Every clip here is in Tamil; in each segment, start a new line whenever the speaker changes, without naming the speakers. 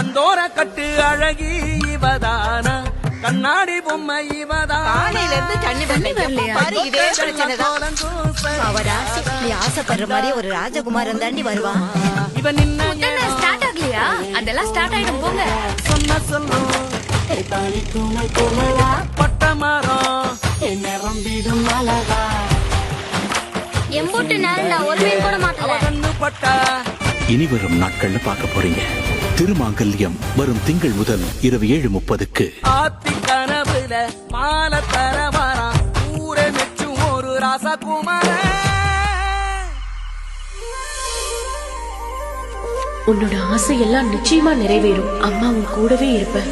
கண்டோர கட்டு அழகி இவதானா கண்ணாடி பொம்மை இவதான்
காலையில இருந்து தண்ணி வரலையா பாரு இதே பிரச்சனைதான் அவராசி நீ ஆசைப்படுற மாதிரி ஒரு ராஜகுமாரன் தாண்டி வருவான்
இவன் நின்ன
ஸ்டார்ட் ஆகலையா அதெல்லாம் ஸ்டார்ட் ஆயிடும் போங்க
சொன்ன சொல்லும் பட்ட மரம்
எம்பூட்டு நேரம் நான் ஒரு மீன் கூட மாட்டல
பட்டா
இனி வரும் நாட்கள்ல பார்க்க போறீங்க திருமாங்கல்யம் வரும் திங்கள் முதல் இரவு 7:30க்கு
ஆத்தி கனவுல மாலை தர வரான் ஊரே மெச்சும் ஒரு ராசகுமார
உன்னோட ஆசை எல்லாம் நிச்சயமா நிறைவேறும் அம்மா உன் கூடவே இருப்பேன்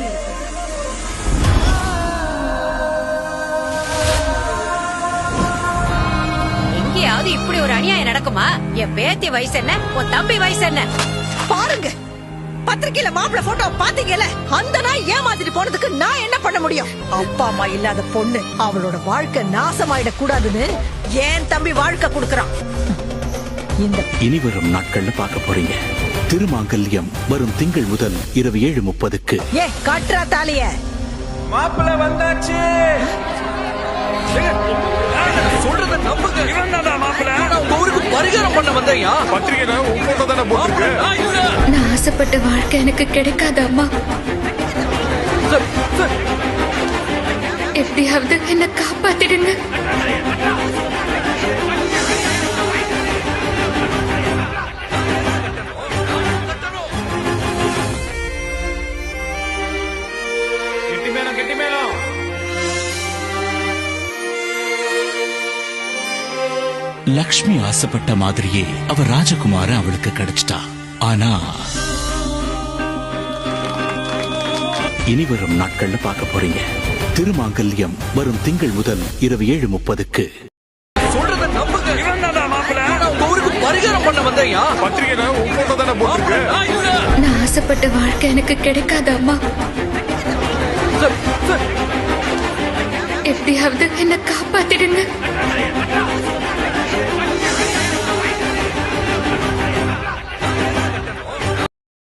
எங்கேயாவது இப்படி ஒரு அநியாயம் நடக்குமா என் பேத்தி வயசு என்ன உன் தம்பி வயசு என்ன பாருங்க பத்திரிக்கையில மாப்பிள்ள போட்டோ பாத்தீங்கல்ல அந்த நாய் ஏமாத்திட்டு போனதுக்கு நான் என்ன பண்ண முடியும் அப்பா அம்மா இல்லாத பொண்ணு அவளோட வாழ்க்கை நாசமாயிட கூடாதுன்னு ஏன் தம்பி வாழ்க்கை கொடுக்கறான் இந்த
இனி வரும் நாட்கள்ல பார்க்க போறீங்க திருமாங்கல்யம் வரும் திங்கள் முதல் இரவு 7:30க்கு
ஏ கட்றா தாலிய
மாப்பிள்ள வந்தாச்சு சொல்றத நம்புங்க இவன்டா மாப்பிள்ள நான் ஊருக்கு பரிகாரம் பண்ண வந்தேயா
பத்திரிகையில உன் போட்டோ தானே போட்டுருக்கு
நான் ஆசைப்பட்ட வாழ்க்கை எனக்கு கிடைக்காது அம்மா எப்படியாவது என்ன காப்பாத்திடுங்க
கெட்டி மேளம்
லக்ஷ்மி ஆசைப்பட்ட மாதிரியே அவ ராஜகுமார அவளுக்கு கிடைச்சிட்டா ஆனா இனி வரும் நாட்கள்ல பார்க்க போறீங்க திருமாங்கல்யம் வரும் திங்கள் முதல் இரவு 7:30க்கு
சொல்றத நம்புங்க இவன்டா மாப்பிள்ள நான் ஊருக்கு பரிகாரம் பண்ண வந்தேயா
பத்திரிகையில உன் போட்டோ தானே போட்டுருக்கு
நான் ஆசைப்பட்ட வாழ்க்கை எனக்கு கிடைக்காது அம்மா எப்படியாவது என்ன காப்பாத்திடுங்க